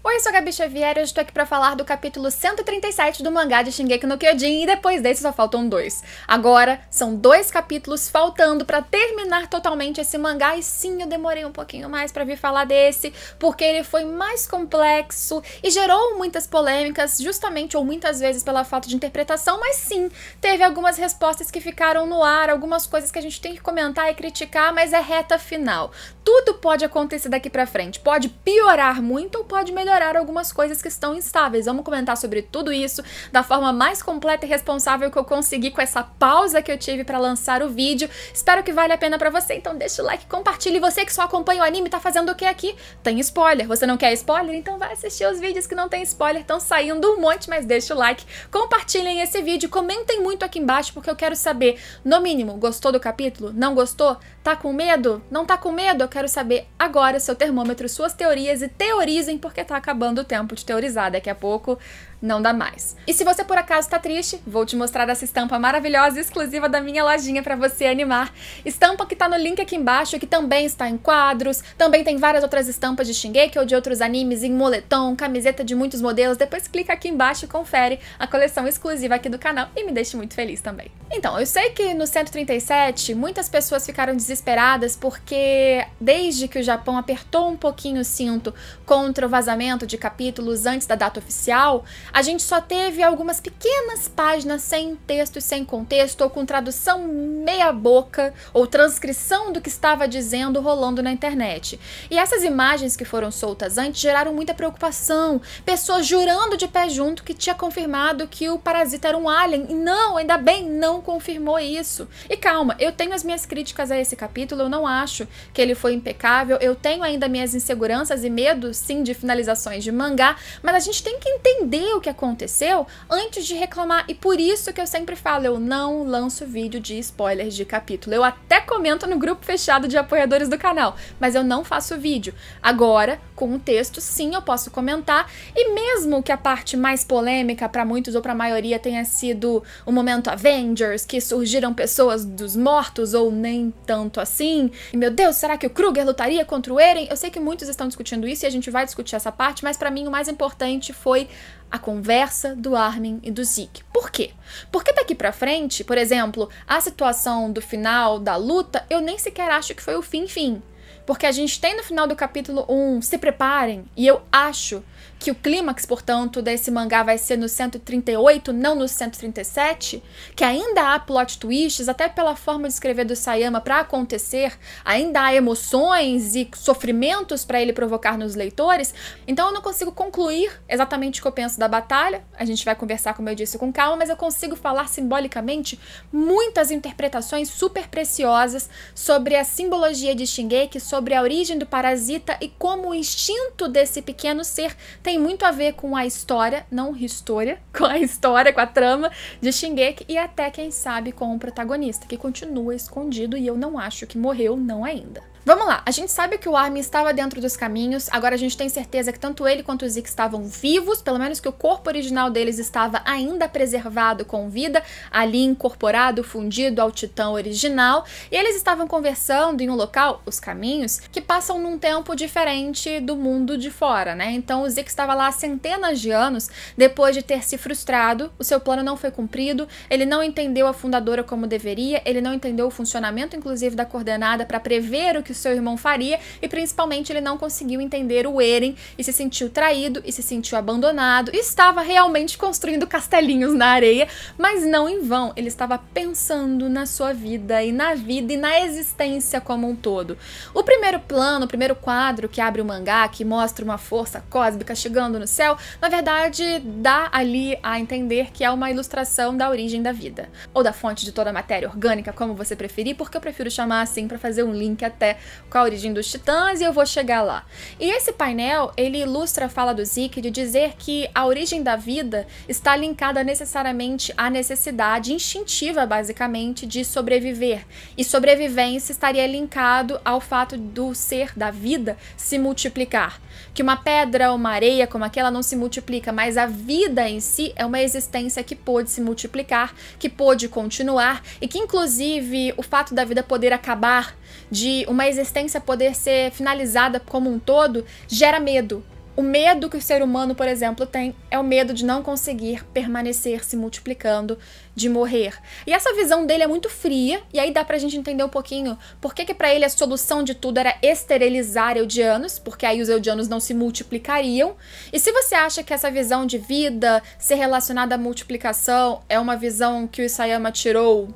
Oi, eu sou a Gabi Xavier e eu estou aqui pra falar do capítulo 137 do mangá de Shingeki no Kyojin e depois desse só faltam 2. Agora, são 2 capítulos faltando pra terminar totalmente esse mangá e sim, eu demorei um pouquinho mais pra vir falar desse, porque ele foi mais complexo e gerou muitas polêmicas, justamente ou muitas vezes pela falta de interpretação, mas sim, teve algumas respostas que ficaram no ar, algumas coisas que a gente tem que comentar e criticar, mas é reta final. Tudo pode acontecer daqui pra frente, pode piorar muito ou pode melhorar algumas coisas que estão instáveis. Vamos comentar sobre tudo isso da forma mais completa e responsável que eu consegui com essa pausa que eu tive pra lançar o vídeo. Espero que valha a pena pra você, então deixa o like, compartilhe. E você que só acompanha o anime tá fazendo o que aqui? Tem spoiler. Você não quer spoiler? Então vai assistir os vídeos que não tem spoiler. Estão saindo um monte, mas deixa o like, compartilhem esse vídeo, comentem muito aqui embaixo porque eu quero saber, no mínimo, gostou do capítulo? Não gostou? Tá com medo? Não tá com medo? Eu quero saber agora seu termômetro, suas teorias e teorizem porque tá acabando o tempo de teorizar, daqui a pouco não dá mais. E se você por acaso tá triste, vou te mostrar essa estampa maravilhosa e exclusiva da minha lojinha pra você animar. Estampa que tá no link aqui embaixo, que também está em quadros, também tem várias outras estampas de Shingeki ou de outros animes em moletom, camiseta de muitos modelos. Depois clica aqui embaixo e confere a coleção exclusiva aqui do canal e me deixe muito feliz também. Então, eu sei que no 137 muitas pessoas ficaram desesperadas porque desde que o Japão apertou um pouquinho o cinto contra o vazamento de capítulos antes da data oficial, a gente só teve algumas pequenas páginas sem texto e sem contexto, ou com tradução meia boca, ou transcrição do que estava dizendo rolando na internet. E essas imagens que foram soltas antes geraram muita preocupação, pessoas jurando de pé junto que tinha confirmado que o parasita era um alien, e não, ainda bem, não confirmou isso. E calma, eu tenho as minhas críticas a esse capítulo, eu não acho que ele foi impecável, eu tenho ainda minhas inseguranças e medos, sim, de finalizações de mangá, mas a gente tem que entender o que aconteceu antes de reclamar, e por isso que eu sempre falo, eu não lanço vídeo de spoilers de capítulo. Eu até comento no grupo fechado de apoiadores do canal, mas eu não faço vídeo. Agora, com o texto, sim, eu posso comentar, e mesmo que a parte mais polêmica para muitos ou para a maioria tenha sido o momento Avengers, que surgiram pessoas dos mortos ou nem tanto assim, e meu Deus, será que o Kruger lutaria contra o Eren? Eu sei que muitos estão discutindo isso e a gente vai discutir essa parte, mas para mim o mais importante foi a conversa do Armin e do Zeke. Por quê? Porque daqui pra frente, por exemplo, a situação do final da luta, eu nem sequer acho que foi o fim. Porque a gente tem no final do capítulo 1, se preparem, e eu acho que o clímax, portanto, desse mangá vai ser no 138, não no 137, que ainda há plot twists, até pela forma de escrever do Sayama para acontecer, ainda há emoções e sofrimentos para ele provocar nos leitores, então eu não consigo concluir exatamente o que eu penso da batalha, a gente vai conversar, como eu disse, com calma, mas eu consigo falar simbolicamente muitas interpretações super preciosas sobre a simbologia de Shingeki, sobre a origem do parasita e como o instinto desse pequeno ser tem muito a ver com a história, não história, com a história, com a trama de Shingeki e até, quem sabe, com o protagonista, que continua escondido e eu não acho que morreu, não ainda. Vamos lá, a gente sabe que o Armin estava dentro dos caminhos, agora a gente tem certeza que tanto ele quanto o Zeke estavam vivos, pelo menos que o corpo original deles estava ainda preservado com vida, ali incorporado, fundido ao titã original, e eles estavam conversando em um local, os caminhos, que passam num tempo diferente do mundo de fora, né? Então o Zeke estava lá há centenas de anos, depois de ter se frustrado, o seu plano não foi cumprido, ele não entendeu a fundadora como deveria, ele não entendeu o funcionamento, inclusive, da coordenada para prever o que o seu irmão faria, e principalmente ele não conseguiu entender o Eren e se sentiu traído e se sentiu abandonado e estava realmente construindo castelinhos na areia, mas não em vão, ele estava pensando na sua vida e na existência como um todo. O primeiro plano, o primeiro quadro que abre o mangá, que mostra uma força cósmica chegando no céu, na verdade dá ali a entender que é uma ilustração da origem da vida, ou da fonte de toda a matéria orgânica, como você preferir, porque eu prefiro chamar assim para fazer um link até com a origem dos titãs e eu vou chegar lá. E esse painel, ele ilustra a fala do Zeke de dizer que a origem da vida está linkada necessariamente à necessidade instintiva, basicamente, de sobreviver. E sobrevivência estaria linkado ao fato do ser, da vida, se multiplicar. Que uma pedra ou uma areia como aquela não se multiplica, mas a vida em si é uma existência que pôde se multiplicar, que pôde continuar e que, inclusive, o fato da vida poder acabar, de uma existência poder ser finalizada como um todo, gera medo. O medo que o ser humano, por exemplo, tem é o medo de não conseguir permanecer se multiplicando, de morrer. E essa visão dele é muito fria, e aí dá pra gente entender um pouquinho por que pra ele a solução de tudo era esterilizar eudianos, porque aí os eudianos não se multiplicariam. E se você acha que essa visão de vida ser relacionada à multiplicação é uma visão que o Isayama tirou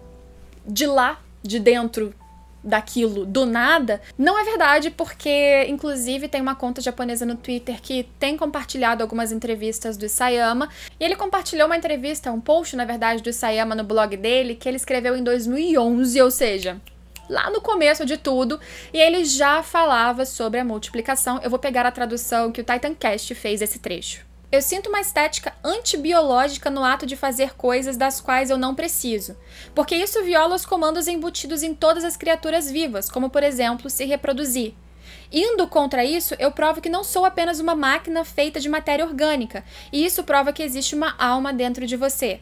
de lá, de dentro daquilo, do nada, não é verdade, porque inclusive tem uma conta japonesa no Twitter que tem compartilhado algumas entrevistas do Isayama, e ele compartilhou uma entrevista, um post, na verdade, do Isayama no blog dele, que ele escreveu em 2011, ou seja, lá no começo de tudo, e ele já falava sobre a multiplicação. Eu vou pegar a tradução que o Titancast fez esse trecho. Eu sinto uma estética antibiológica no ato de fazer coisas das quais eu não preciso, porque isso viola os comandos embutidos em todas as criaturas vivas, como, por exemplo, se reproduzir. Indo contra isso, eu provo que não sou apenas uma máquina feita de matéria orgânica, e isso prova que existe uma alma dentro de você.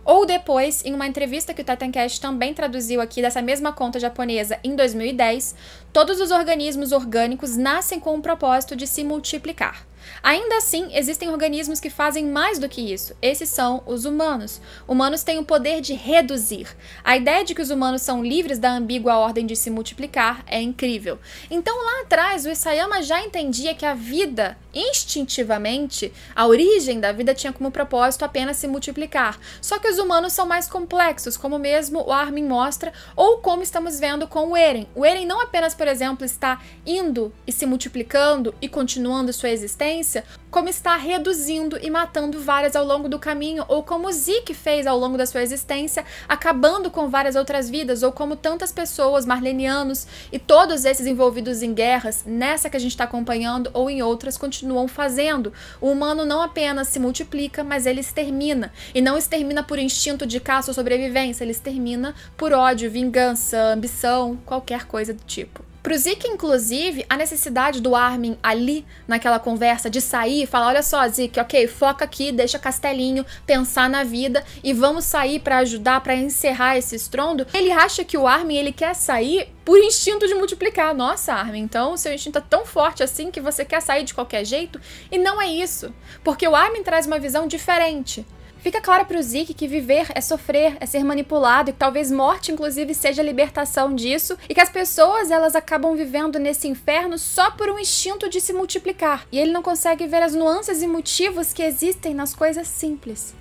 Ou depois, em uma entrevista que o Titancast também traduziu aqui dessa mesma conta japonesa em 2010, todos os organismos orgânicos nascem com o propósito de se multiplicar. Ainda assim, existem organismos que fazem mais do que isso. Esses são os humanos. Humanos têm o poder de reduzir. A ideia de que os humanos são livres da ambígua ordem de se multiplicar é incrível. Então, lá atrás, o Isayama já entendia que a vida, instintivamente, a origem da vida tinha como propósito apenas se multiplicar. Só que os humanos são mais complexos, como mesmo o Armin mostra, ou como estamos vendo com o Eren. O Eren não apenas, por exemplo, está indo e se multiplicando e continuando sua existência, como está reduzindo e matando várias ao longo do caminho, ou como Zeke fez ao longo da sua existência, acabando com várias outras vidas, ou como tantas pessoas, marlenianos e todos esses envolvidos em guerras, nessa que a gente está acompanhando, ou em outras, continuam fazendo. O humano não apenas se multiplica, mas ele extermina. E não extermina por instinto de caça ou sobrevivência, ele extermina por ódio, vingança, ambição, qualquer coisa do tipo. Pro Zeke, inclusive, a necessidade do Armin ali, naquela conversa, de sair e falar, olha só, Zeke, ok, foca aqui, deixa Castelinho pensar na vida e vamos sair pra ajudar, pra encerrar esse estrondo. Ele acha que o Armin, ele quer sair por instinto de multiplicar. Nossa, Armin, então o seu instinto é tão forte assim que você quer sair de qualquer jeito? E não é isso, porque o Armin traz uma visão diferente. Fica claro para o Zeke que viver é sofrer, é ser manipulado e que talvez morte, inclusive, seja a libertação disso e que as pessoas, elas acabam vivendo nesse inferno só por um instinto de se multiplicar. E ele não consegue ver as nuances e motivos que existem nas coisas simples.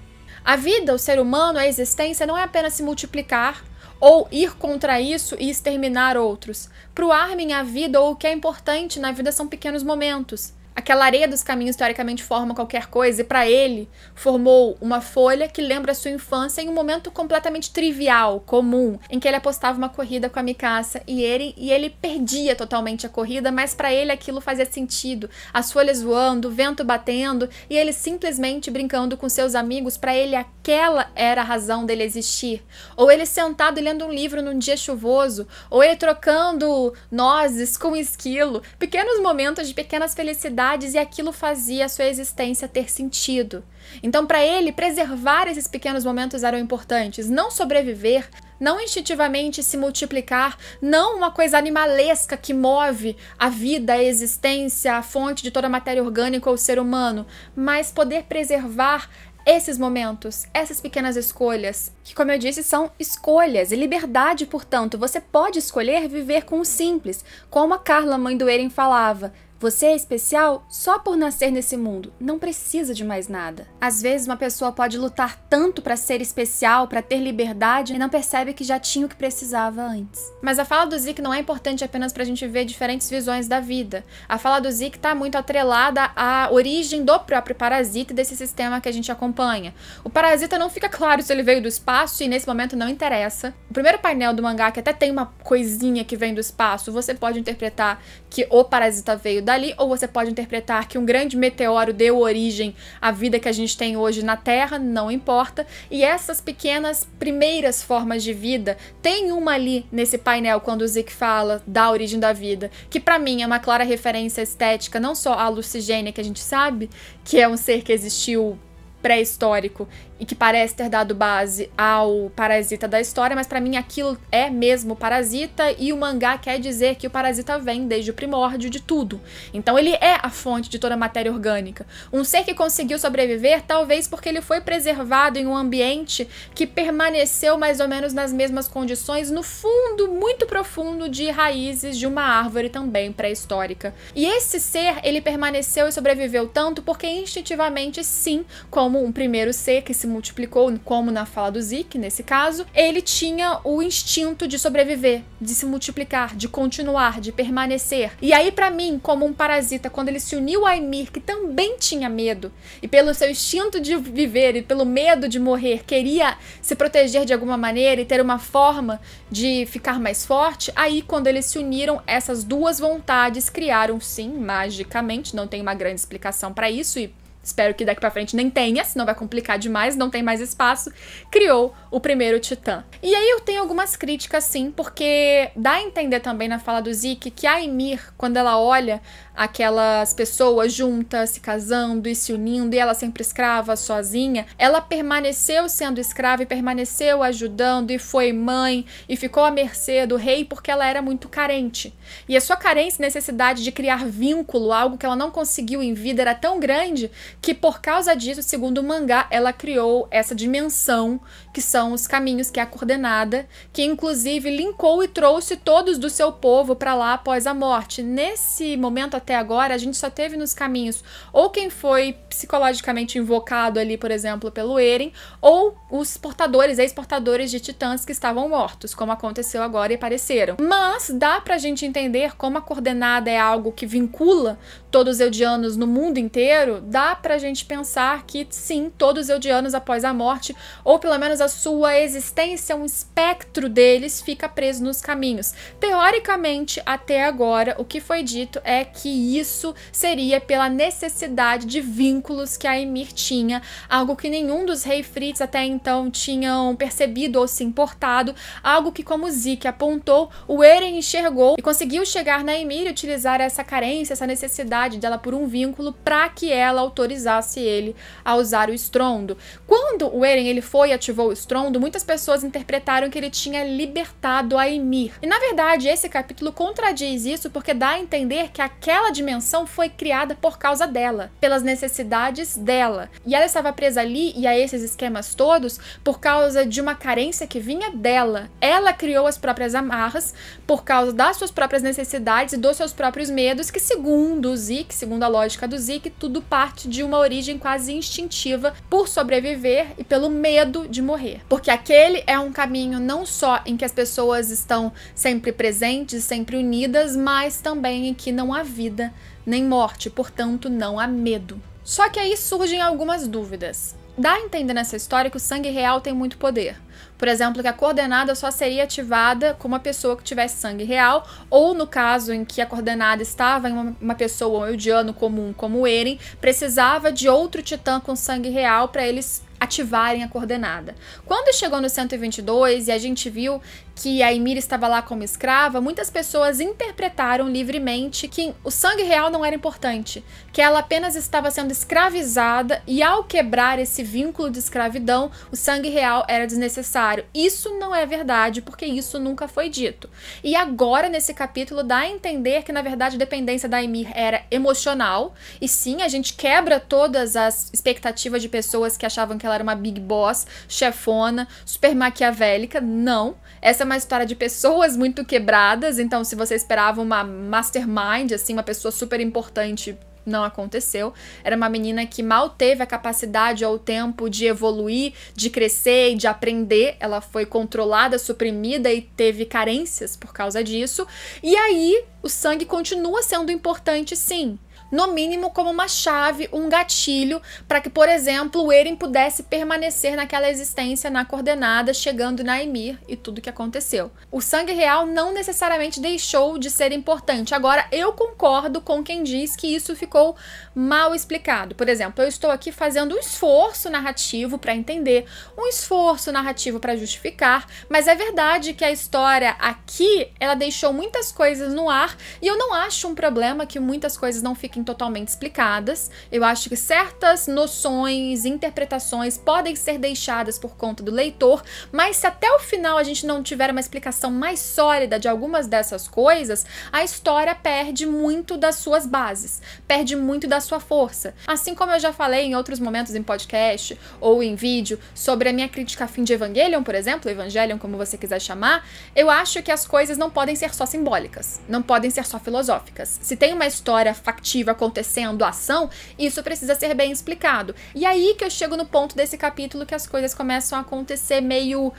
A vida, o ser humano, a existência não é apenas se multiplicar ou ir contra isso e exterminar outros. Para o Armin, a vida ou o que é importante na vida são pequenos momentos. Aquela areia dos caminhos teoricamente forma qualquer coisa e para ele formou uma folha que lembra a sua infância em um momento completamente trivial, comum, em que ele apostava uma corrida com a Mikasa e ele perdia totalmente a corrida, mas para ele aquilo fazia sentido. As folhas voando, o vento batendo e ele simplesmente brincando com seus amigos, para ele aquela era a razão dele existir. Ou ele sentado lendo um livro num dia chuvoso, ou ele trocando nozes com um esquilo, pequenos momentos de pequenas felicidades, e aquilo fazia a sua existência ter sentido. Então, para ele, preservar esses pequenos momentos eram importantes, não sobreviver, não instintivamente se multiplicar, não uma coisa animalesca que move a vida, a existência, a fonte de toda a matéria orgânica ou ser humano, mas poder preservar esses momentos, essas pequenas escolhas, que, como eu disse, são escolhas e liberdade, portanto, você pode escolher viver com o simples, como a Carla, mãe do Eren, falava. Você é especial só por nascer nesse mundo, não precisa de mais nada. Às vezes uma pessoa pode lutar tanto para ser especial, para ter liberdade, e não percebe que já tinha o que precisava antes. Mas a fala do Zeke não é importante apenas pra gente ver diferentes visões da vida. A fala do Zeke tá muito atrelada à origem do próprio parasita e desse sistema que a gente acompanha. O parasita não fica claro se ele veio do espaço e nesse momento não interessa. O primeiro painel do mangá, que até tem uma coisinha que vem do espaço, você pode interpretar que o parasita veio dali, ou você pode interpretar que um grande meteoro deu origem à vida que a gente tem hoje na Terra, não importa. E essas pequenas primeiras formas de vida, tem uma ali nesse painel quando o Zeke fala da origem da vida, que pra mim é uma clara referência estética, não só à Lucigênia, que a gente sabe que é um ser que existiu pré-histórico e que parece ter dado base ao parasita da história, mas pra mim aquilo é mesmo parasita, e o mangá quer dizer que o parasita vem desde o primórdio de tudo. Então ele é a fonte de toda a matéria orgânica. Um ser que conseguiu sobreviver, talvez porque ele foi preservado em um ambiente que permaneceu mais ou menos nas mesmas condições, no fundo muito profundo de raízes de uma árvore também pré-histórica. E esse ser, ele permaneceu e sobreviveu tanto porque instintivamente, sim, como um primeiro ser que se multiplicou, como na fala do Zeke, nesse caso, ele tinha o instinto de sobreviver, de se multiplicar, de continuar, de permanecer. E aí, pra mim, como um parasita, quando ele se uniu a Ymir, que também tinha medo, e pelo seu instinto de viver e pelo medo de morrer, queria se proteger de alguma maneira e ter uma forma de ficar mais forte, aí quando eles se uniram, essas duas vontades criaram, sim, magicamente, não tem uma grande explicação pra isso, e espero que daqui pra frente nem tenha, senão vai complicar demais, não tem mais espaço. Criou o primeiro titã. E aí eu tenho algumas críticas, sim, porque dá a entender também na fala do Zeke que a Ymir, quando ela olha aquelas pessoas juntas, se casando e se unindo, e ela sempre escrava, sozinha, ela permaneceu sendo escrava e permaneceu ajudando, e foi mãe, e ficou à mercê do rei porque ela era muito carente. E a sua carência e necessidade de criar vínculo, algo que ela não conseguiu em vida, era tão grande que por causa disso, segundo o mangá, ela criou essa dimensão, que são os caminhos, que é a coordenada, que inclusive linkou e trouxe todos do seu povo para lá após a morte. Nesse momento até agora, a gente só teve nos caminhos ou quem foi psicologicamente invocado ali, por exemplo, pelo Eren, ou os portadores, ex-portadores de titãs que estavam mortos, como aconteceu agora e apareceram. Mas dá pra gente entender como a coordenada é algo que vincula todos os eldianos no mundo inteiro, dá pra gente pensar que sim, todos os eldianos após a morte, ou pelo menos a sua existência, um espectro deles fica preso nos caminhos. Teoricamente, até agora, o que foi dito é que isso seria pela necessidade de vínculos que a Ymir tinha, algo que nenhum dos Rei Fritz até então tinham percebido ou se importado, algo que, como Zeke apontou, o Eren enxergou e conseguiu chegar na Ymir e utilizar essa carência, essa necessidade dela por um vínculo para que ela autorizasse ele a usar o estrondo. Quando o Eren ele foi e ativou o estrondo, muitas pessoas interpretaram que ele tinha libertado a Ymir. E na verdade esse capítulo contradiz isso, porque dá a entender que aquela dimensão foi criada por causa dela, pelas necessidades dela. E ela estava presa ali e a esses esquemas todos por causa de uma carência que vinha dela. Ela criou as próprias amarras por causa das suas próprias necessidades e dos seus próprios medos, que segundo o Zeke, segundo a lógica do Zeke, tudo parte de uma origem quase instintiva por sobreviver e pelo medo de morrer. Porque aquele é um caminho não só em que as pessoas estão sempre presentes, sempre unidas, mas também em que não há vida nem morte, portanto não há medo. Só que aí surgem algumas dúvidas. Dá a entender nessa história que o sangue real tem muito poder. Por exemplo, que a coordenada só seria ativada com uma pessoa que tivesse sangue real, ou no caso em que a coordenada estava em uma pessoa, um eldiano comum como o Eren, precisava de outro titã com sangue real para eles ativarem a coordenada. Quando chegou no 122 e a gente viu que a Ymir estava lá como escrava, muitas pessoas interpretaram livremente que o sangue real não era importante, que ela apenas estava sendo escravizada e ao quebrar esse vínculo de escravidão, o sangue real era desnecessário. Isso não é verdade, porque isso nunca foi dito. E agora, nesse capítulo, dá a entender que, na verdade, a dependência da Ymir era emocional, e sim, a gente quebra todas as expectativas de pessoas que achavam que ela era uma big boss, chefona, super maquiavélica. Não. Essa é uma história de pessoas muito quebradas, então se você esperava uma mastermind, assim, uma pessoa super importante, não aconteceu. Era uma menina que mal teve a capacidade ou o tempo de evoluir, de crescer e de aprender. Ela foi controlada, suprimida e teve carências por causa disso. E aí, o sangue continua sendo importante, sim. No mínimo como uma chave, um gatilho, para que, por exemplo, o Eren pudesse permanecer naquela existência na coordenada, chegando na Ymir e tudo que aconteceu. O sangue real não necessariamente deixou de ser importante. Agora, eu concordo com quem diz que isso ficou mal explicado. Por exemplo, eu estou aqui fazendo um esforço narrativo para entender, um esforço narrativo para justificar, mas é verdade que a história aqui, ela deixou muitas coisas no ar, e eu não acho um problema que muitas coisas não fiquem fiquem totalmente explicadas. Eu acho que certas noções, interpretações podem ser deixadas por conta do leitor, mas se até o final a gente não tiver uma explicação mais sólida de algumas dessas coisas, a história perde muito das suas bases, perde muito da sua força. Assim como eu já falei em outros momentos em podcast ou em vídeo sobre a minha crítica a fim de Evangelion, por exemplo, Evangelion como você quiser chamar, eu acho que as coisas não podem ser só simbólicas, não podem ser só filosóficas. Se tem uma história factiva acontecendo, ação, isso precisa ser bem explicado. E aí que eu chego no ponto desse capítulo que as coisas começam a acontecer meio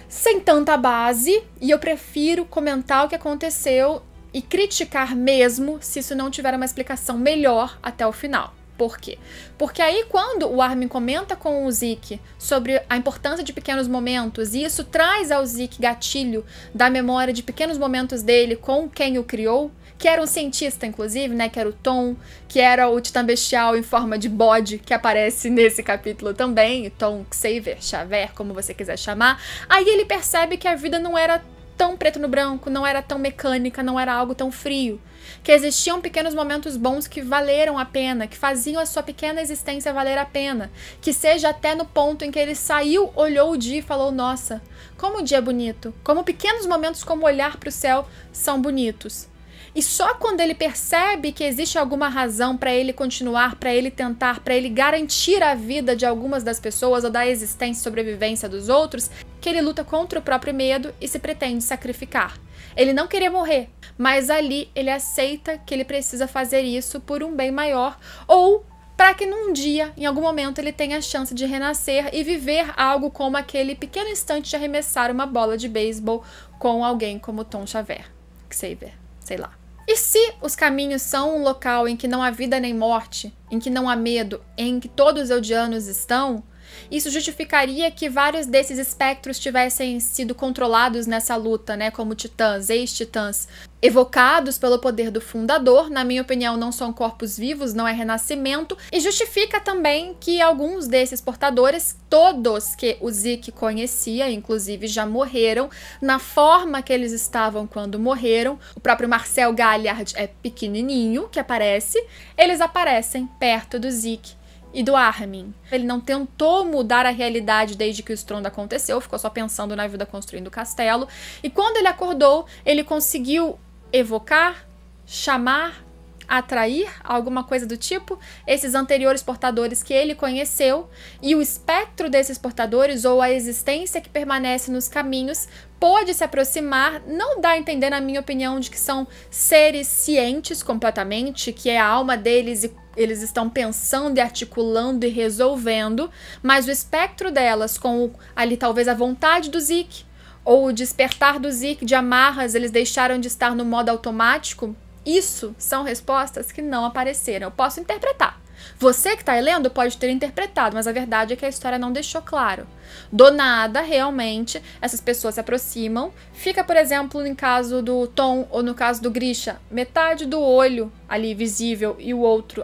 sem tanta base, e eu prefiro comentar o que aconteceu e criticar mesmo se isso não tiver uma explicação melhor até o final. Por quê? Porque aí quando o Armin comenta com o Zeke sobre a importância de pequenos momentos, e isso traz ao Zeke gatilho da memória de pequenos momentos dele com quem o criou, que era um cientista, inclusive, né, que era o Tom, que era o Titã Bestial em forma de bode, que aparece nesse capítulo também, Tom Xavier, Xavier, como você quiser chamar, aí ele percebe que a vida não era tão preto no branco, não era tão mecânica, não era algo tão frio, que existiam pequenos momentos bons que valeram a pena, que faziam a sua pequena existência valer a pena, que seja até no ponto em que ele saiu, olhou o dia e falou, nossa, como o dia é bonito, como pequenos momentos como olhar para o céu são bonitos. E só quando ele percebe que existe alguma razão para ele continuar, para ele tentar, para ele garantir a vida de algumas das pessoas ou da existência e sobrevivência dos outros, que ele luta contra o próprio medo e se pretende sacrificar. Ele não queria morrer, mas ali ele aceita que ele precisa fazer isso por um bem maior ou para que num dia, em algum momento, ele tenha a chance de renascer e viver algo como aquele pequeno instante de arremessar uma bola de beisebol com alguém como Tom Xavier, sei lá. E se os caminhos são um local em que não há vida nem morte, em que não há medo, em que todos os eldianos estão, isso justificaria que vários desses espectros tivessem sido controlados nessa luta, né, como titãs, ex-titãs, evocados pelo poder do fundador. Na minha opinião, não são corpos vivos, não é renascimento, e justifica também que alguns desses portadores, todos que o Zeke conhecia, inclusive já morreram, na forma que eles estavam quando morreram. O próprio Marcel Galliard é pequenininho, que aparece, eles aparecem perto do Zeke e do Armin. Ele não tentou mudar a realidade desde que o estrondo aconteceu, ficou só pensando na vida construindo o castelo. E quando ele acordou, ele conseguiu evocar, chamar, atrair, alguma coisa do tipo, esses anteriores portadores que ele conheceu, e o espectro desses portadores, ou a existência que permanece nos caminhos, pôde se aproximar. Não dá a entender, na minha opinião, de que são seres cientes completamente, que é a alma deles e eles estão pensando e articulando e resolvendo, mas o espectro delas, com ali talvez a vontade do Zeke, ou o despertar do Zeke de amarras, eles deixaram de estar no modo automático. Isso são respostas que não apareceram. Eu posso interpretar. Você que está lendo pode ter interpretado, mas a verdade é que a história não deixou claro. Do nada, realmente, essas pessoas se aproximam. Fica, por exemplo, no caso do Tom ou no caso do Grisha, metade do olho ali visível e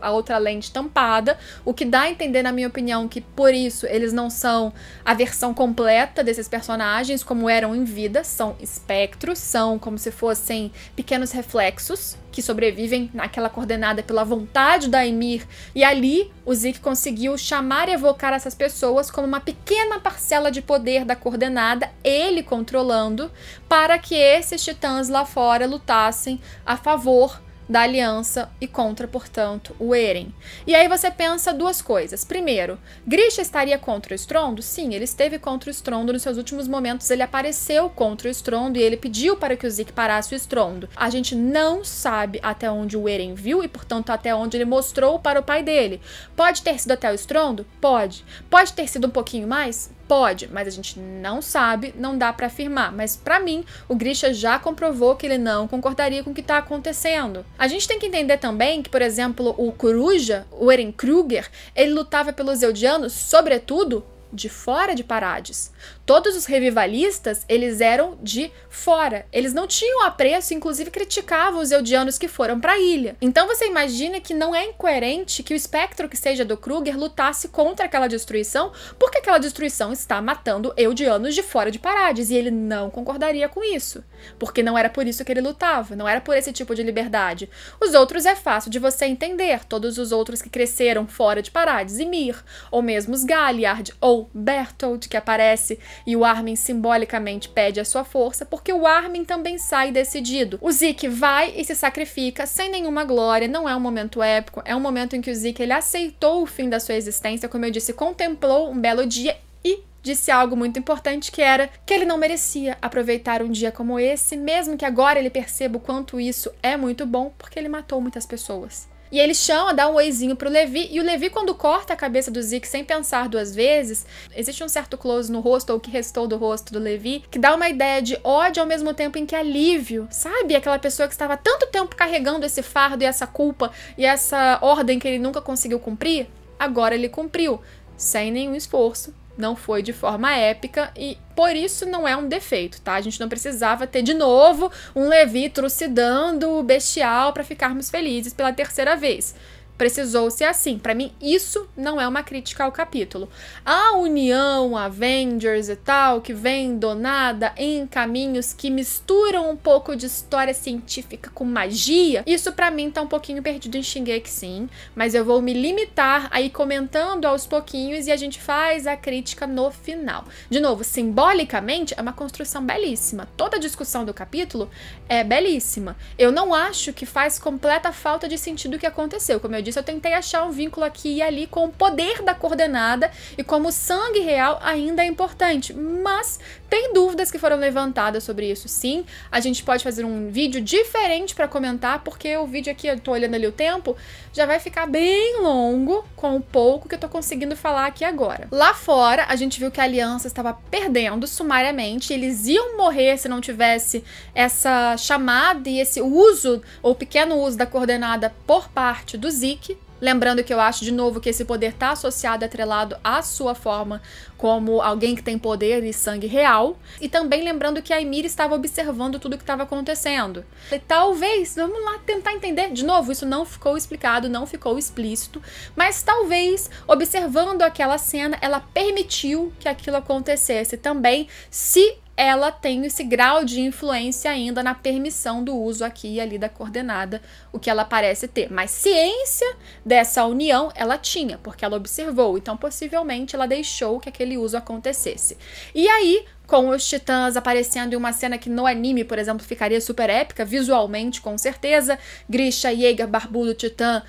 a outra lente tampada, o que dá a entender, na minha opinião, que por isso eles não são a versão completa desses personagens como eram em vida, são espectros, são como se fossem pequenos reflexos que sobrevivem naquela coordenada pela vontade da Ymir, e ali o Zeke conseguiu chamar e evocar essas pessoas como uma pequena parcela de poder da coordenada, ele controlando, para que esses titãs lá fora lutassem a favor da aliança e contra, portanto, o Eren. E aí você pensa duas coisas. Primeiro, Grisha estaria contra o estrondo? Sim, ele esteve contra o estrondo nos seus últimos momentos, ele apareceu contra o estrondo e ele pediu para que o Zeke parasse o estrondo. A gente não sabe até onde o Eren viu e, portanto, até onde ele mostrou para o pai dele. Pode ter sido até o estrondo? Pode. Pode ter sido um pouquinho mais? Pode, mas a gente não sabe, não dá pra afirmar. Mas pra mim, o Grisha já comprovou que ele não concordaria com o que tá acontecendo. A gente tem que entender também que, por exemplo, o Coruja, o Eren Kruger, ele lutava pelos Eldianos, sobretudo, de fora de Parades. Todos os revivalistas, eles eram de fora. Eles não tinham apreço, inclusive criticavam os eldianos que foram para a ilha. Então você imagina que não é incoerente que o espectro que seja do Kruger lutasse contra aquela destruição, porque aquela destruição está matando eldianos de fora de Parades, e ele não concordaria com isso, porque não era por isso que ele lutava, não era por esse tipo de liberdade. Os outros é fácil de você entender, todos os outros que cresceram fora de Parades, Ymir, ou mesmo os Galliard, ou Bertolt, que aparece, e o Armin simbolicamente pede a sua força, porque o Armin também sai decidido. O Zeke vai e se sacrifica sem nenhuma glória, não é um momento épico, é um momento em que o Zeke ele aceitou o fim da sua existência, como eu disse, contemplou um belo dia e disse algo muito importante, que era que ele não merecia aproveitar um dia como esse, mesmo que agora ele perceba o quanto isso é muito bom, porque ele matou muitas pessoas. E ele chama, dá um oizinho pro Levi, e o Levi, quando corta a cabeça do Zeke sem pensar duas vezes, existe um certo close no rosto, ou o que restou do rosto do Levi, que dá uma ideia de ódio ao mesmo tempo em que alívio, sabe? Aquela pessoa que estava tanto tempo carregando esse fardo e essa culpa e essa ordem que ele nunca conseguiu cumprir, agora ele cumpriu, sem nenhum esforço. Não foi de forma épica e por isso não é um defeito, tá? A gente não precisava ter de novo um Levi trucidando o bestial para ficarmos felizes pela terceira vez. Precisou ser assim. Para mim, isso não é uma crítica ao capítulo. A união Avengers e tal, que vem do nada em caminhos que misturam um pouco de história científica com magia, isso para mim tá um pouquinho perdido em Shingeki, sim. Mas eu vou me limitar a ir comentando aos pouquinhos e a gente faz a crítica no final. De novo, simbolicamente, é uma construção belíssima. Toda a discussão do capítulo é belíssima. Eu não acho que faz completa falta de sentido o que aconteceu. Como eu disse, eu tentei achar um vínculo aqui e ali com o poder da coordenada e como o sangue real ainda é importante, mas tem dúvidas que foram levantadas sobre isso, sim. A gente pode fazer um vídeo diferente para comentar, porque o vídeo aqui, eu tô olhando ali o tempo, já vai ficar bem longo com o pouco que eu tô conseguindo falar aqui agora. Lá fora, a gente viu que a Aliança estava perdendo sumariamente, eles iam morrer se não tivesse essa chamada e esse uso, ou pequeno uso da coordenada por parte do Zeke. Lembrando que eu acho, de novo, que esse poder está associado, atrelado à sua forma como alguém que tem poder e sangue real. E também lembrando que a Ymir estava observando tudo o que estava acontecendo. E talvez, vamos lá tentar entender. De novo, isso não ficou explicado, não ficou explícito. Mas talvez, observando aquela cena, ela permitiu que aquilo acontecesse também, se ela tem esse grau de influência ainda na permissão do uso aqui e ali da coordenada, o que ela parece ter. Mas ciência dessa união ela tinha, porque ela observou, então possivelmente ela deixou que aquele uso acontecesse. E aí, com os titãs aparecendo em uma cena que no anime, por exemplo, ficaria super épica, visualmente, com certeza, Grisha, Jaeger, Barbudo, Titã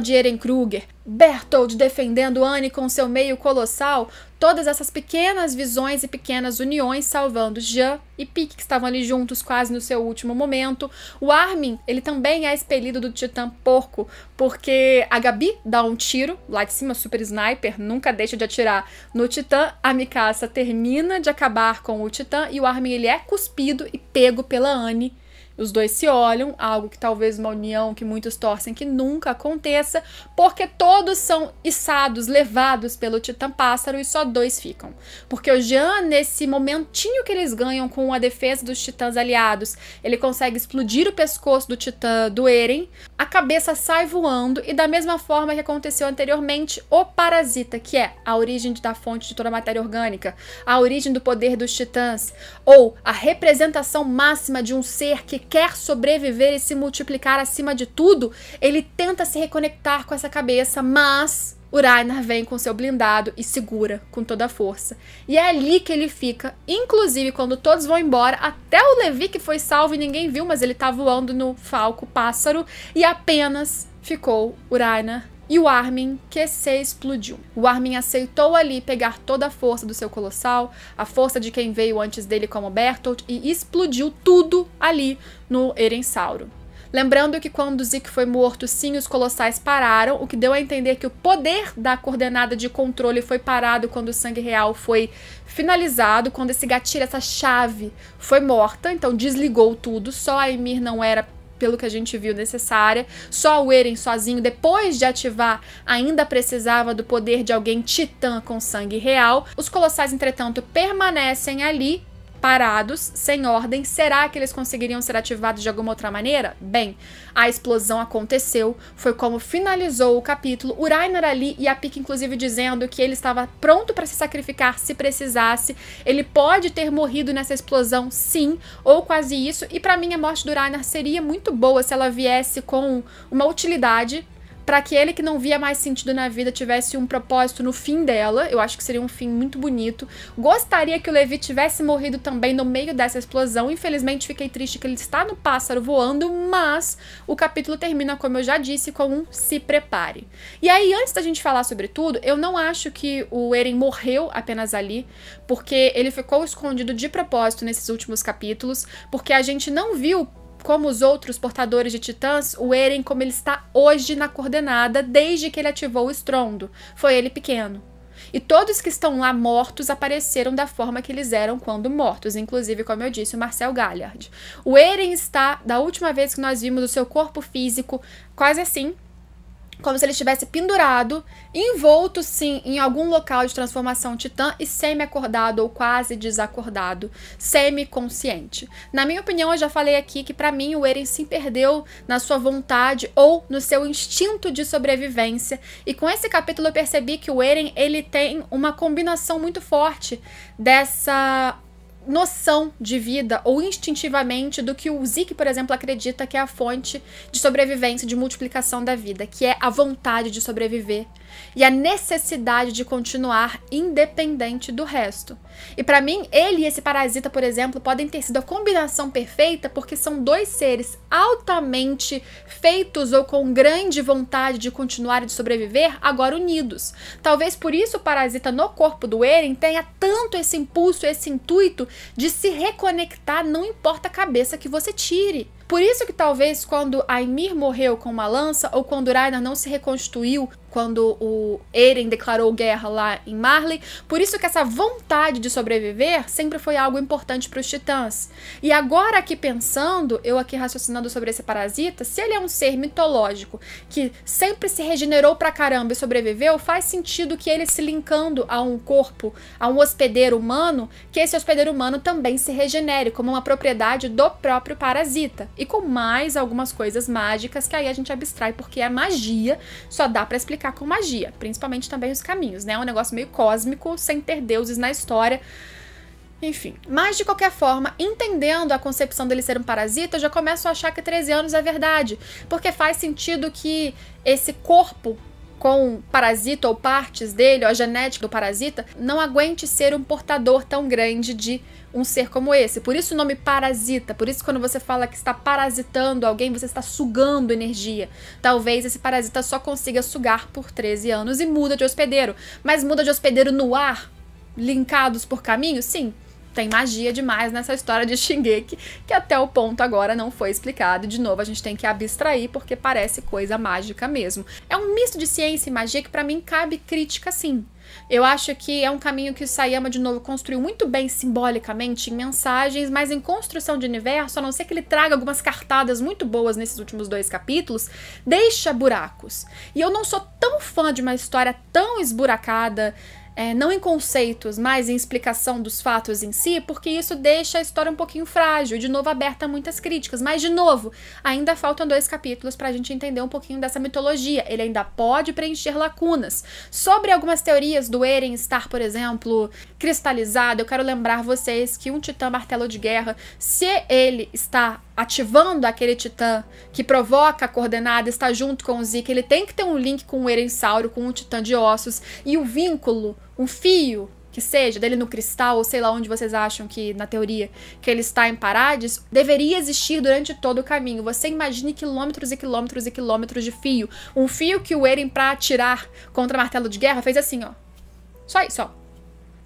de Eren Kruger, Bertolt defendendo Annie com seu meio colossal, todas essas pequenas visões e pequenas uniões salvando Jean e Pieck, que estavam ali juntos quase no seu último momento. O Armin, ele também é expelido do Titã Porco, porque a Gabi dá um tiro lá de cima, super sniper, nunca deixa de atirar no Titã. A Mikasa termina de acabar com o Titã e o Armin ele é cuspido e pego pela Annie. Os dois se olham, algo que talvez uma união que muitos torcem que nunca aconteça, porque todos são içados, levados pelo Titã Pássaro e só dois ficam. Porque o Jean, nesse momentinho que eles ganham com a defesa dos titãs aliados, ele consegue explodir o pescoço do Titã do Eren, a cabeça sai voando e da mesma forma que aconteceu anteriormente, o Parasita, que é a origem da fonte de toda a matéria orgânica, a origem do poder dos titãs, ou a representação máxima de um ser que quer sobreviver e se multiplicar acima de tudo, ele tenta se reconectar com essa cabeça, mas o Reiner vem com seu blindado e segura com toda a força. E é ali que ele fica, inclusive quando todos vão embora, até o Levi que foi salvo e ninguém viu, mas ele tá voando no falco pássaro, e apenas ficou o Reiner e o Armin, que se explodiu. O Armin aceitou ali pegar toda a força do seu colossal, a força de quem veio antes dele como Bertolt, e explodiu tudo ali no Erensauro. Lembrando que quando Zeke foi morto, sim, os colossais pararam, o que deu a entender que o poder da coordenada de controle foi parado quando o sangue real foi finalizado, quando esse gatilho, essa chave foi morta, então desligou tudo, só a Ymir não era pelo que a gente viu, necessária. Só o Eren sozinho, depois de ativar, ainda precisava do poder de alguém titã com sangue real. Os colossais, entretanto, permanecem ali, parados, sem ordem. Será que eles conseguiriam ser ativados de alguma outra maneira? Bem, a explosão aconteceu, foi como finalizou o capítulo. O Reiner ali e a Pieck, inclusive, dizendo que ele estava pronto para se sacrificar se precisasse. Ele pode ter morrido nessa explosão, sim, ou quase isso. E para mim, a morte do Reiner seria muito boa se ela viesse com uma utilidade, para que ele que não via mais sentido na vida tivesse um propósito no fim dela. Eu acho que seria um fim muito bonito. Gostaria que o Levi tivesse morrido também no meio dessa explosão. Infelizmente, fiquei triste que ele está no pássaro voando, mas o capítulo termina, como eu já disse, com um se prepare. E aí, antes da gente falar sobre tudo, eu não acho que o Eren morreu apenas ali, porque ele ficou escondido de propósito nesses últimos capítulos, porque a gente não viu, como os outros portadores de titãs, o Eren como ele está hoje na coordenada, desde que ele ativou o estrondo. Foi ele pequeno. E todos que estão lá mortos apareceram da forma que eles eram quando mortos, inclusive, como eu disse, o Marcel Galliard. O Eren está, da última vez que nós vimos o seu corpo físico, quase assim, como se ele estivesse pendurado, envolto sim em algum local de transformação titã e semi-acordado ou quase desacordado, semi-consciente. Na minha opinião, eu já falei aqui que para mim o Eren se perdeu na sua vontade ou no seu instinto de sobrevivência, e com esse capítulo eu percebi que o Eren ele tem uma combinação muito forte dessa noção de vida ou instintivamente do que o Zeke, por exemplo, acredita que é a fonte de sobrevivência, de multiplicação da vida, que é a vontade de sobreviver e a necessidade de continuar independente do resto. E para mim, ele e esse parasita, por exemplo, podem ter sido a combinação perfeita porque são dois seres altamente feitos ou com grande vontade de continuar e de sobreviver, agora unidos. Talvez por isso o parasita no corpo do Eren tenha tanto esse impulso, esse intuito de se reconectar, não importa a cabeça que você tire. Por isso que talvez quando a Ymir morreu com uma lança, ou quando o Reiner não se reconstruiu quando o Eren declarou guerra lá em Marley, por isso que essa vontade de sobreviver sempre foi algo importante para os titãs. E agora aqui pensando, eu aqui raciocinando sobre esse parasita, se ele é um ser mitológico que sempre se regenerou pra caramba e sobreviveu, faz sentido que ele se linkando a um corpo, a um hospedeiro humano, que esse hospedeiro humano também se regenere como uma propriedade do próprio parasita. E com mais algumas coisas mágicas que aí a gente abstrai, porque a magia só dá pra explicar com magia, principalmente também os caminhos, né? É um negócio meio cósmico, sem ter deuses na história. Enfim, mas de qualquer forma, entendendo a concepção dele ser um parasita, eu já começo a achar que 13 anos é verdade, porque faz sentido que esse corpo com parasita ou partes dele, ou a genética do parasita, não aguente ser um portador tão grande de um ser como esse. Por isso o nome parasita, por isso quando você fala que está parasitando alguém, você está sugando energia. Talvez esse parasita só consiga sugar por 13 anos e muda de hospedeiro. Mas muda de hospedeiro no ar, linkados por caminho? Sim. Tem magia demais nessa história de Shingeki, que até o ponto agora não foi explicado. E de novo, a gente tem que abstrair, porque parece coisa mágica mesmo. É um misto de ciência e magia que pra mim cabe crítica sim. Eu acho que é um caminho que o Sayama, de novo, construiu muito bem simbolicamente em mensagens, mas em construção de universo, a não ser que ele traga algumas cartadas muito boas nesses últimos 2 capítulos, deixa buracos. E eu não sou tão fã de uma história tão esburacada, não em conceitos, mas em explicação dos fatos em si, porque isso deixa a história um pouquinho frágil, de novo aberta a muitas críticas. Mas, de novo, ainda faltam 2 capítulos pra gente entender um pouquinho dessa mitologia. Ele ainda pode preencher lacunas. Sobre algumas teorias do Eren estar, por exemplo, cristalizado, eu quero lembrar vocês que um titã martelo de guerra, se ele está ativando aquele titã que provoca a coordenada, está junto com o Zeke, ele tem que ter um link com o Erensauro, com o titã de ossos, e o vínculo, um fio que seja, dele no cristal, ou sei lá onde vocês acham que, na teoria, que ele está em Parades, deveria existir durante todo o caminho. Você imagine quilômetros e quilômetros e quilômetros de fio. Um fio que o Eren, pra atirar contra martelo de guerra, fez assim, ó. Só isso, ó.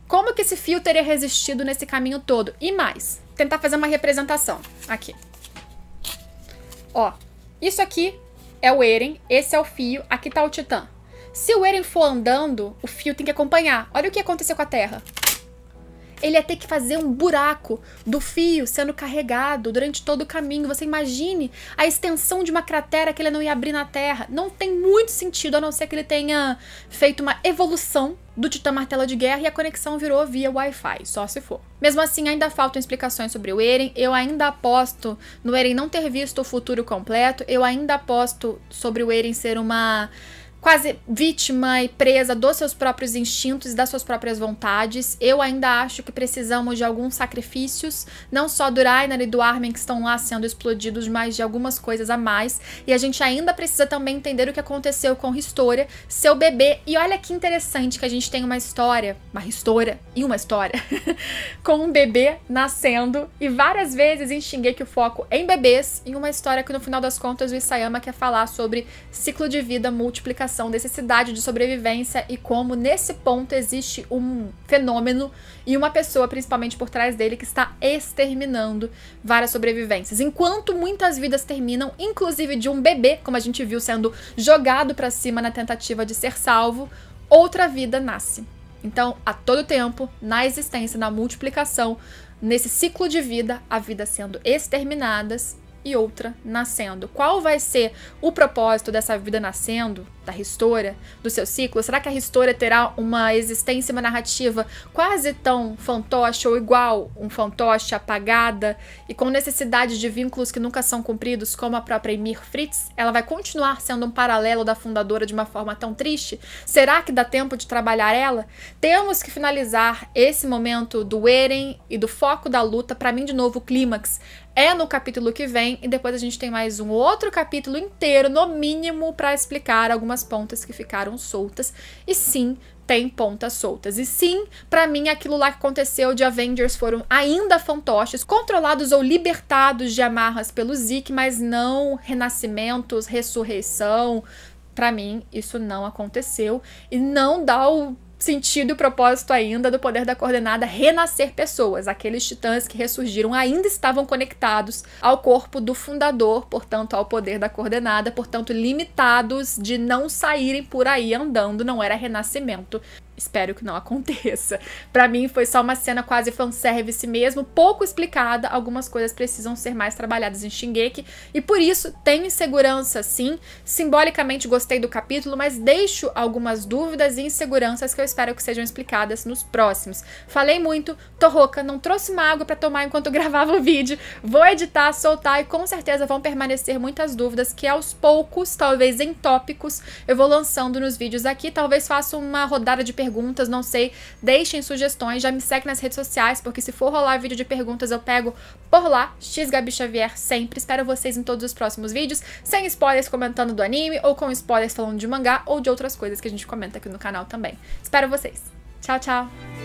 Como que esse fio teria resistido nesse caminho todo? E mais, tentar fazer uma representação. Aqui. Ó, isso aqui é o Eren, esse é o fio, aqui tá o titã. Se o Eren for andando, o fio tem que acompanhar. Olha o que aconteceu com a Terra. ele ia ter que fazer um buraco do fio sendo carregado durante todo o caminho. Você imagine a extensão de uma cratera que ele não ia abrir na Terra. Não tem muito sentido, a não ser que ele tenha feito uma evolução do Titã Martelo de Guerra e a conexão virou via Wi-Fi, só se for. Mesmo assim, ainda faltam explicações sobre o Eren. Eu ainda aposto no Eren não ter visto o futuro completo. Eu ainda aposto sobre o Eren ser uma quase vítima e presa dos seus próprios instintos e das suas próprias vontades. Eu ainda acho que precisamos de alguns sacrifícios, não só do Reiner e do Armin que estão lá sendo explodidos, mas de algumas coisas a mais. E a gente ainda precisa também entender o que aconteceu com Historia, seu bebê. E olha que interessante que a gente tem uma história com um bebê nascendo, e várias vezes em Shingeki o foco em bebês, em uma história que no final das contas o Isayama quer falar sobre ciclo de vida, multiplicação, necessidade de sobrevivência e como nesse ponto existe um fenômeno e uma pessoa principalmente por trás dele que está exterminando várias sobrevivências. Enquanto muitas vidas terminam, inclusive de um bebê, como a gente viu sendo jogado para cima na tentativa de ser salvo, outra vida nasce. Então, a todo tempo, na existência, na multiplicação, nesse ciclo de vida, a vida sendo exterminadas e outra nascendo. Qual vai ser o propósito dessa vida nascendo, da Historia, do seu ciclo? Será que a Historia terá uma existência, uma narrativa quase tão fantoche ou igual um fantoche, apagada e com necessidade de vínculos que nunca são cumpridos, como a própria Ymir Fritz? Ela vai continuar sendo um paralelo da fundadora de uma forma tão triste? Será que dá tempo de trabalhar ela? Temos que finalizar esse momento do Eren e do foco da luta. Para mim, de novo, o clímax é no capítulo que vem, e depois a gente tem mais um outro capítulo inteiro, no mínimo, para explicar algumas pontas que ficaram soltas. E sim, tem pontas soltas. E sim, pra mim, aquilo lá que aconteceu de Avengers foram ainda fantoches, controlados ou libertados de amarras pelo Zeke, mas não renascimentos, ressurreição. Pra mim, isso não aconteceu e não dá o sentido e propósito ainda do poder da coordenada renascer pessoas. Aqueles titãs que ressurgiram ainda estavam conectados ao corpo do fundador, portanto ao poder da coordenada, portanto limitados de não saírem por aí andando, não era renascimento. Espero que não aconteça. Pra mim foi só uma cena quase fanservice mesmo, pouco explicada. Algumas coisas precisam ser mais trabalhadas em Shingeki e por isso tenho insegurança sim. Simbolicamente gostei do capítulo, mas deixo algumas dúvidas e inseguranças que eu espero que sejam explicadas nos próximos. Falei muito, tô rouca, não trouxe uma água pra tomar enquanto gravava o vídeo. Vou editar, soltar e com certeza vão permanecer muitas dúvidas que aos poucos, talvez em tópicos, eu vou lançando nos vídeos aqui. Talvez faça uma rodada de perguntas, não sei, deixem sugestões, já me segue nas redes sociais, porque se for rolar vídeo de perguntas eu pego por lá, Gabi Xavier sempre. Espero vocês em todos os próximos vídeos, sem spoilers comentando do anime, ou com spoilers falando de mangá, ou de outras coisas que a gente comenta aqui no canal também. Espero vocês. Tchau, tchau!